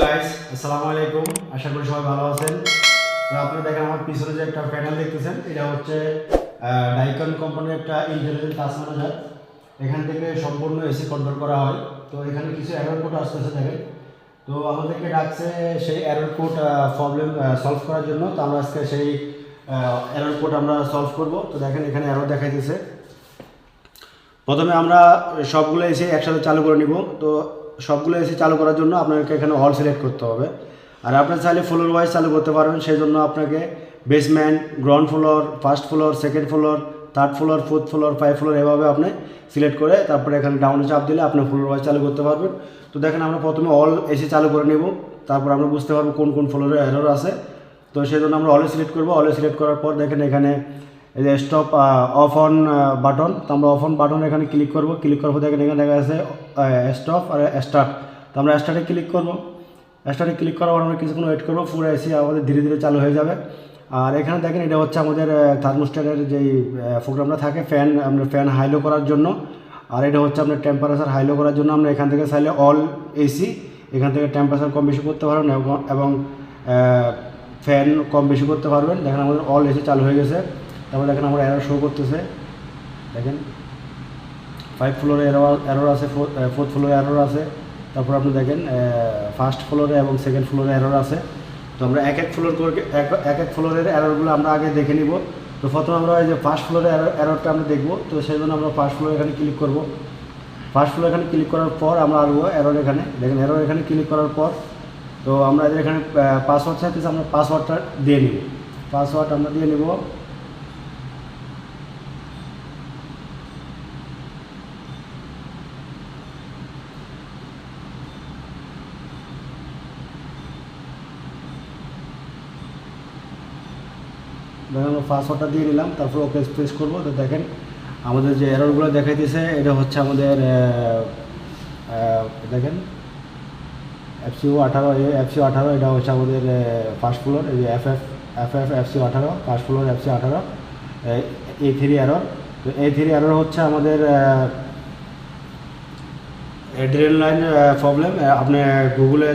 Guys আসসালামু আলাইকুম, আশা করি সবাই ভালো আছেন। তো আপনারা দেখেন আমার পিছনে যে একটা প্যানেল দেখতেছেন, এটা হচ্ছে ডাইকন কোম্পানির একটা ইন্টেলিজেন্ট টাস্ক ম্যানেজার। এখান থেকে সম্পূর্ণ এসি কন্ট্রোল করা হয়। তো এখানে কিছু এরর কোড আসতেছে দেখেন। তো আমাদেরকে ডাকছে সেই এরর কোড প্রবলেম সলভ করার জন্য। তো আমরা আজকে সেই এরর কোড আমরা সলভ করব। তো দেখেন এখানে এরর দেখাইতেছে। প্রথমে আমরা সবগুলো এসি একসাথে চালু করে নিব। তো সবগুলো এসি চালু করার জন্য আপনাকে এখানে অল সিলেক্ট করতে হবে। আর আপনি চাইলে ফ্লোর ওয়াইজ চালু করতে পারবেন, সেই জন্য আপনাকে basement, ground floor, first floor, second floor, third floor, fourth floor, 5 floor এভাবে আপনি সিলেক্ট করে তারপরে এখানে ডাউনে চাপ দিলে আপনি ফ্লোর ওয়াইজ চালু করতে পারবেন। তো দেখেন আমরা প্রথমে অল এসি চালু করে নেব, তারপর আমরা বুঝতে পারবো কোন কোন ফ্লোরে এরর আছে। তো সেই জন্য আমরা অলে সিলেক্ট করবো। অলে সিলেক্ট করার পর দেখেন এখানে এই যে স্টপ অফ অন বাটন। তো আমরা অফ অন বাটন এখানে ক্লিক করব। ক্লিক করার পর দেখেন এখানে দেখা যাচ্ছে স্টপ আর স্টার্ট। তো আমরা স্টার্টে ক্লিক করব। স্টার্টে ক্লিক করার পর আমরা কিছুক্ষণ ওয়েট করবো, পুরো এসি আমাদের ধীরে ধীরে চালু হয়ে যাবে। আর এখানে দেখেন এটা হচ্ছে আমাদের থার্মোস্ট্যাটের যেই প্রোগ্রামটা থাকে, ফ্যান হাইলো করার জন্য। আর এটা হচ্ছে আপনার টেম্পারেচার হাইলো করার জন্য। আমরা এখান থেকে চাইলে অল এসি এখান থেকে টেম্পারেচার কম বেশি করতে পারবেন এবং ফ্যান কম বেশি করতে পারবেন। দেখেন আমাদের অল এসি চালু হয়ে গেছে। তারপর দেখেন আমরা এরর শো করতেছে। দেখেন 5 ফ্লোরে এরর আছে, 4th ফ্লোরে এরর আছে। তারপর আপনি দেখেন ফার্স্ট ফ্লোরে এবং সেকেন্ড ফ্লোরে এরর আছে। তো আমরা এক এক ফ্লোরের এররগুলো আমরা আগে দেখে নিব। তো প্রথমে আমরা এই যে ফার্স্ট ফ্লোরে এররটা আমরা দেখব। তো সেই জন্য আমরা ফার্স্ট ফ্লোরে এখানে ক্লিক করব। ফার্স্ট ফ্লোরে এখানে ক্লিক করার পর আমরা আসবো এরর এখানে। দেখেন এরর এখানে ক্লিক করার পর তো আমরা এখানে পাসওয়ার্ড চাইতেছি, আমরা পাসওয়ার্ডটা দিয়ে নিব। পাসওয়ার্ড আমরা দিয়ে নিব। দেখেন আমরা পাসওয়ার্ডটা দিয়ে নিলাম, তারপর ওকে প্রেস করবো। তো দেখেন আমাদের যে এররগুলো দেখাইতেছে এটা হচ্ছে আমাদের দেখেন FCO18 এটা হচ্ছে আমাদের ফার্স্ট ফ্লোর। এই যে FCO18 first floor, FC18 A3 error. তো A3 এরর হচ্ছে আমাদের ড্রেন লাইন প্রবলেম। আপনি গুগলে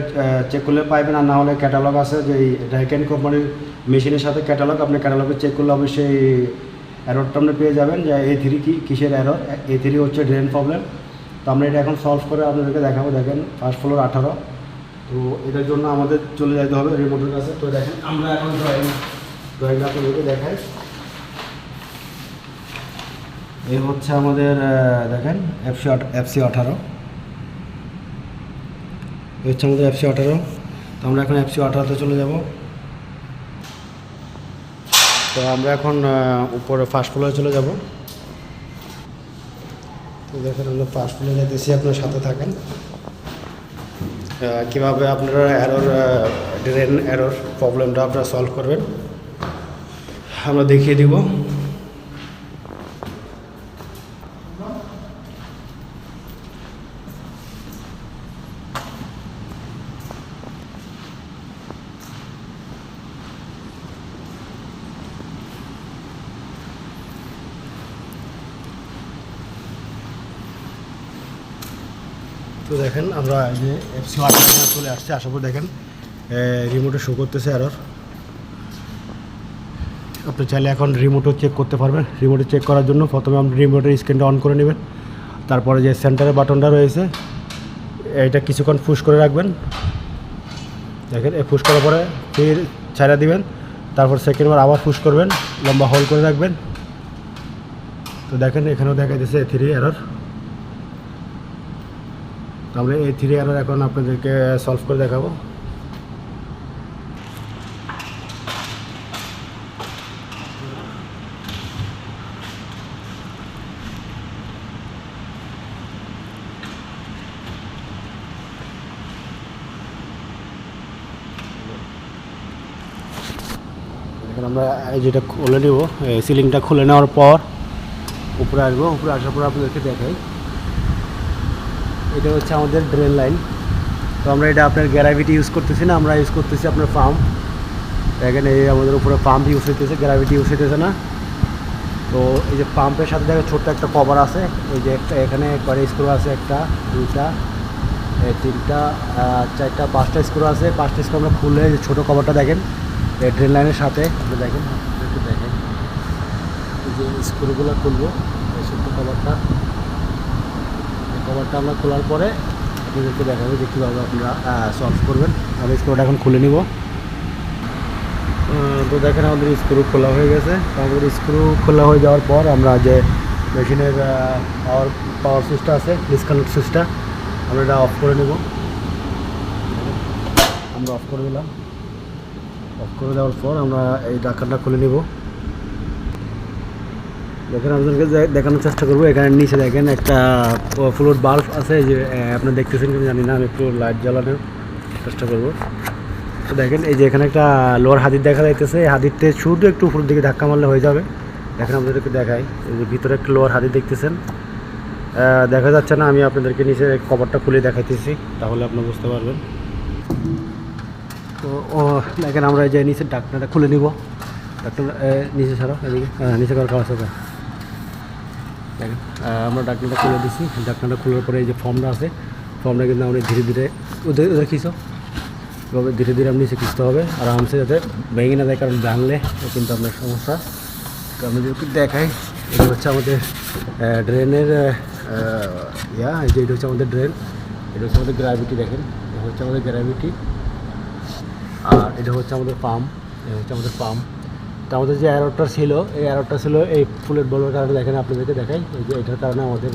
চেক করলে পাইবেন, আর না হলে ক্যাটালগ আছে যে ডাইকেন কোম্পানির মেশিনের সাথে ক্যাটালগ, আপনি ক্যাটালগে চেক করলে অবশ্যই এররটা আপনি পেয়ে যাবেন যে A3 কিসের এরর। A3 হচ্ছে ড্রেন প্রবলেম। তো আমরা এটা এখন সলভ করে আপনাদেরকে দেখাবো। দেখেন ফার্স্ট ফ্লোর 18। তো এটার জন্য আমাদের চলে যেতে হবে রিমোটের কাছে। তো দেখেন আমরা এখন ড্রয়িং আপনাদেরকে দেখাই। এই হচ্ছে আমাদের দেখেন FC18 হচ্ছে আমাদের FC18। তো আমরা এখন FC18তে চলে যাব। তো আমরা এখন উপরে ফার্স্ট ফ্লোরে চলে যাব। তো দেখেন আমরা ফার্স্ট ফ্লোরে যেতেছি, আপনার সাথে থাকেন। কীভাবে আপনারা ড্রেন এরর প্রবলেমটা আপনারা সলভ করবেন আমরা দেখিয়ে দিব। তো দেখেন আমরা এই যে FC18 চলে আসছে। আসার পর দেখেন রিমোটে শো করতেছে এরর। আপনি চাইলে এখন রিমোটও চেক করতে পারবেন। রিমোটে চেক করার জন্য প্রথমে আপনি রিমোটের স্ক্রিনটা অন করে নেবেন। তারপরে যে সেন্টারের বাটনটা রয়েছে এইটা কিছুক্ষণ পুশ করে রাখবেন। দেখেন এই পুশ করার পরে ফির ছাড়া দিবেন, তারপর সেকেন্ডবার আবার পুশ করবেন, লম্বা হোল্ড করে রাখবেন। তো দেখেন এখানেও দেখা যাচ্ছে A3 এরর। আমরা A3 এরর এখন আপনাদেরকে সলভ করে দেখাবো। এখন আমরা যেটা খুলে নেব, সিলিংটা খুলে নেওয়ার পর উপরে আসবো। উপরে আসার পর আপনাদেরকে দেখাই। এটা হচ্ছে আমাদের ড্রেন লাইন। তো আমরা এটা আপনার গ্র্যাভিটি ইউজ করতেছি না, আমরা ইউজ করতেছি আপনার পাম্প। দেখেন এই আমাদের উপরে পাম্প ইউজ হইতেছে, গ্র্যাভিটি ইউজ হইতেছে না। তো এই যে পাম্পের সাথে দেখেন ছোট্ট একটা কভার আছে, এই যে একটা এখানে একবারে স্ক্রু আছে, একটা দুইটা এই 3টা 4টা 5টা স্ক্রু আছে। 5টা স্ক্রু আমরা খুলে ছোটো কভারটা দেখেন এই ড্রেন লাইনের সাথে দেখেন, একটু দেখেন এই যে স্ক্রুগুলো খুলবো এই ছোট্ট কভারটা। এই কভারটা আমরা খোলার পরে আপনাদেরকে দেখাবো যে কীভাবে আপনারা সলভ করবেন। আমি স্ক্রুটা এখন খুলে নিব। তো দেখেন আমাদের স্ক্রু খোলা হয়ে গেছে। আমাদের স্ক্রু খোলা হয়ে যাওয়ার পর আমরা যে মেশিনের পাওয়ার সুইচটা আছে, ডিসকানেক্ট সুইচটা, আমরা এটা অফ করে নেব। আমরা অফ করে দিলাম। অফ করে দেওয়ার পর আমরা এই ঢাকনাটা খুলে নেব। দেখেন আপনাদেরকে দেখানোর চেষ্টা করবো। এখানে নিচে দেখেন একটা ফ্লোর বাল্ব আছে, যে আপনারা দেখতেছেন কিনা জানি না, আমি একটু লাইট জ্বালানোর চেষ্টা করবো। তো দেখেন এই যে এখানে একটা লোহার হাদিদ দেখা যাইতেছে। এই হাদিদতে শুধু একটু উপরের দিকে ধাক্কা মারলে হয়ে যাবে। দেখেন আপনাদেরকে দেখাই, এই যে ভিতরে একটা লোহার হাদিদ দেখতেছেন, দেখা যাচ্ছে না, আমি আপনাদেরকে নিচে কভারটা খুলে দেখাইতেছি, তাহলে আপনারা বুঝতে পারবেন। তো দেখেন আমরা এই যে নিচের ঢাকনাটা খুলে নিব। ঢাকনা নিচে ছাড়ো, এদিকে নিচে করার কাজ হবে। দেখেন আমরা ঢাকনাটা খুলে দিচ্ছি। ঢাকনাটা খোলার পরে এই যে ফর্মটা আছে, ফর্মটা কিন্তু আমরা ধীরে ধীরে ওদের খিচো, এভাবে ধীরে ধীরে আপনি নিচে খিচতে হবে আরামসে, যাতে ভেঙে না যায়, কারণ ভাঙলে কিন্তু আপনার সমস্যা। তো আমি যদি দেখাই, এটা হচ্ছে আমাদের ড্রেনের এই যে এটা হচ্ছে আমাদের ড্রেন, এটা হচ্ছে আমাদের গ্র্যাভিটি। দেখেন এটা হচ্ছে আমাদের গ্র্যাভিটি, আর এটা হচ্ছে আমাদের পাম্প। এটা হচ্ছে আমাদের পাম্প। তো আমাদের যে অ্যারোটা ছিল, এই অ্যারোটা ছিল এই ফুলের বলার কারণে। দেখেন আপনাদেরকে দেখাই, এই যে এটার কারণে আমাদের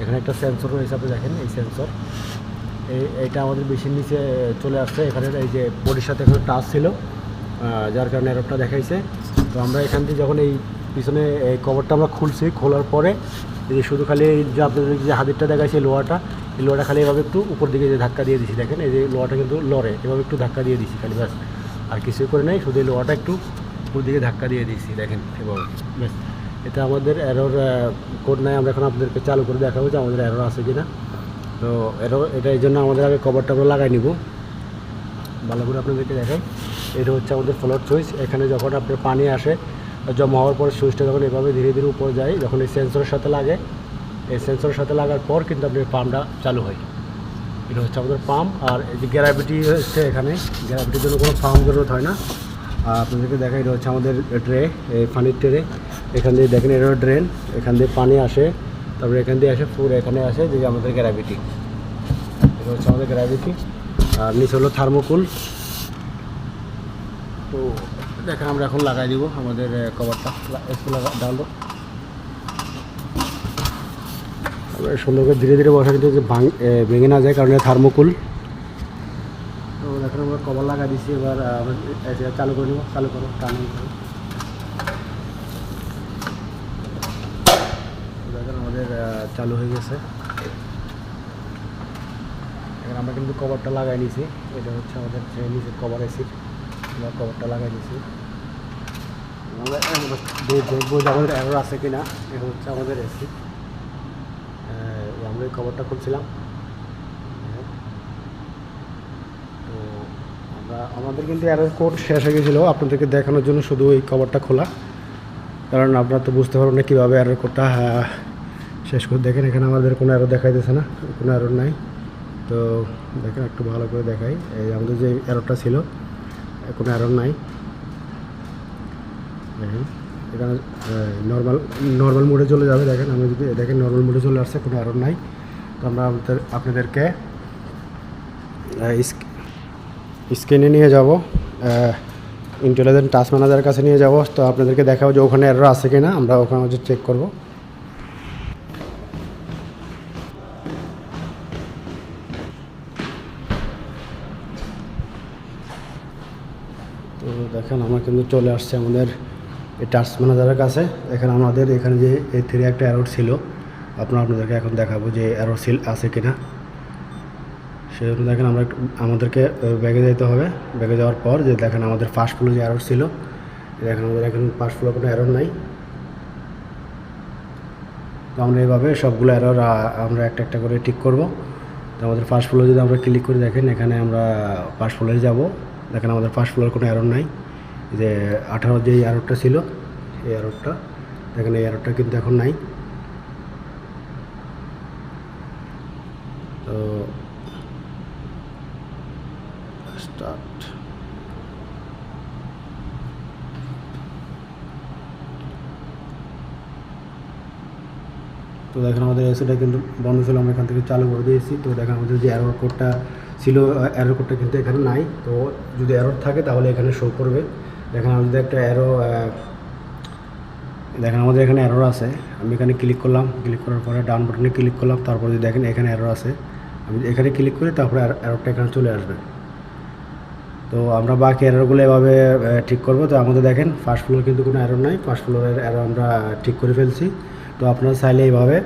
এখানে একটা সেন্সর রয়েছে। আপনি দেখেন এই সেন্সর, এইটা আমাদের মেশিন নিচে চলে আসছে। এখানে এই যে বডির সাথে এখানে টাচ ছিল, যার কারণে অ্যারোটা দেখাইছে। তো আমরা এখান থেকে যখন এই পিছনে এই কভারটা আমরা খুলছি, খোলার পরে এই যে শুধু খালি এই যে আপনাদের যে হাদিরটা দেখাইছে লোহাটা, এই লোহাটা খালি এভাবে একটু উপর দিকে যে ধাক্কা দিয়ে দিছি। দেখেন এই যে লোহাটা কিন্তু লড়ে, এভাবে একটু ধাক্কা দিয়ে দিছি খালি, ব্যাস, আর কিছুই করে নাই। শুধু এই লোহাটা একটু উপর দিকে ধাক্কা দিয়ে দিয়েছি, দেখেন এভাবে, ব্যাস। এটা আমাদের এরর কোড নাই। আমরা এখন আপনাদেরকে চালু করে দেখাবো যে আমাদের এরর আছে কিনা। তো এটা এই জন্য আমাদের আগে কভারটা আমরা লাগাই নিব, ভালো করে আপনাদেরকে দেখাই। এটা হচ্ছে আমাদের ফ্লোর সুইচ। এখানে যখন আপনার পানি আসে, জমা হওয়ার পর সুইচটা যখন এভাবে ধীরে ধীরে উপরে যায়, যখন এই সেন্সরের সাথে লাগে, এই সেন্সরের সাথে লাগার পর কিন্তু আপনার পাম্পটা চালু হয়। এটা হচ্ছে আমাদের পাম্প। আর এই যে গ্র্যাভিটি হচ্ছে, এখানে গ্র্যাভিটির জন্য কোনো পাম্প জরুরত হয় না। আর আপনাদেরকে দেখাই, এটা হচ্ছে আমাদের ট্রে, এই পানির ট্রে। এখান দিয়ে দেখেন এটা ড্রেন, এখান দিয়ে পানি আসে, তারপরে এখান দিয়ে আসে পুরো এখানে আসে যে আমাদের গ্র্যাভিটি। এটা হচ্ছে আমাদের গ্র্যাভিটি। আর নিচে হলো থার্মোকুল। তো দেখেন আমরা এখন লাগাই দিব আমাদের কভারটা, একটু ডালো সুন্দর করে ধীরে ধীরে বসা দিতে, যে ভেঙে না যায়, কারণ থার্মোকুল। তো দেখেন আমরা কভার লাগাই দিচ্ছি। এবার চালু করে নেব। চালু করো, টান করো। দেখেন আমাদের চালু হয়ে গেছে। এখন আমরা কিন্তু কভারটা লাগাই নিয়েছি। এটা হচ্ছে আমাদের যে নিচের কভার এসিড, আমরা কভারটা লাগাই দিয়েছি। আমরা দেখবো যে আমাদের এরর আছে কিনা। এটা হচ্ছে আমাদের এসিড। আমরা এই কভারটা খুলছিলাম। তো আমাদের কিন্তু এরর কোড শেষ হয়ে গেছিলো, আপনাদেরকে দেখানোর জন্য শুধু এই কভারটা খোলা, কারণ আপনারা তো বুঝতে পারবেন না কীভাবে এরর কোডটা শেষ করে। দেখেন এখানে আমাদের কোনো এরর দেখাইতেছে না, কোনো এরর নাই। তো দেখেন একটু ভালো করে দেখাই, এই আমাদের যে এররটা ছিল, কোনো এরর নাই। দেখেন এখানে নর্মাল মোডে চলে যাবে। দেখেন আমরা যদি দেখেন নর্মাল মোডে চলে আসছে, কোনো এরর নাই। তো আমরা আপনাদেরকে স্ক্রিনে নিয়ে যাব, ইন্টেলিজেন্ট টাস্ক ম্যানেজারের কাছে নিয়ে যাব। তো আপনাদেরকে দেখাবো যে ওখানে এরর আছে কিনা, আমরা ওখানে হচ্ছে চেক করব। তো দেখেন আমরা কিন্তু চলে আসছে আমাদের এই টাস্ক ম্যানেজারের কাছে। এখানে আমাদের এখানে যে A3 একটা এরর ছিল, আপনাদেরকে এখন দেখাবো যে এরর আছে কিনা। সেজন্য দেখেন আমাদেরকে ব্যাগে যেতে হবে। ব্যাগে যাওয়ার পর যে দেখেন আমাদের ফার্স্ট ফ্লো যে এরর ছিল, দেখেন আমাদের এখন ফার্স্ট ফ্লো কোনো এরর নাই। তো আমরা এইভাবে সবগুলো এরর আমরা একটা একটা করে ঠিক করব। তো আমাদের ফার্স্ট ফ্লো যদি আমরা ক্লিক করে দেখেন, এখানে আমরা ফার্স্ট ফ্লোরে যাব। দেখেন আমাদের ফার্স্ট ফ্লোর কোনো এরর নাই। যে 18 যে এররটা ছিল, এই এররটা দেখেন, এই এররটা কিন্তু এখন নাই। তো স্টার্ট। তো দেখেন আমাদের এসিটা কিন্তু বন্ধ ছিল, আমরা এখান থেকে চালু করে দিয়েছি। তো দেখেন আমাদের যে এরর কোডটা ছিল, এরর কোডটা কিন্তু এখানে নাই। তো যদি এরর থাকে তাহলে এখানে শো করবে। দেখেন আমি যদি একটা দেখেন আমাদের এখানে এরর আছে। আমি এখানে ক্লিক করলাম, ক্লিক করার পরে ডান বাটনে ক্লিক করলাম, তারপরে যদি দেখেন এখানে এরর আছে, আমি এখানে ক্লিক করি, তারপরে এররটা এখানে চলে আসবে। তো আমরা বাকি এররগুলো এভাবে ঠিক করব। তো আমাদের দেখেন ফার্স্ট ফ্লোর কিন্তু কোনো এরর নাই, ফার্স্ট ফ্লোরের এরর আমরা ঠিক করে ফেলছি। তো আপনারা চাইলে এইভাবে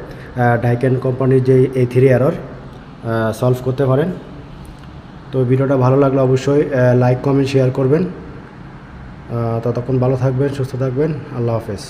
ডাইকেন কোম্পানির যে A3 এরর সলভ করতে পারেন। তো ভিডিওটা ভালো লাগলে অবশ্যই লাইক কমেন্ট শেয়ার করবেন। ততক্ষণ ভালো থাকবেন, সুস্থ থাকবেন। আল্লাহ হাফেজ।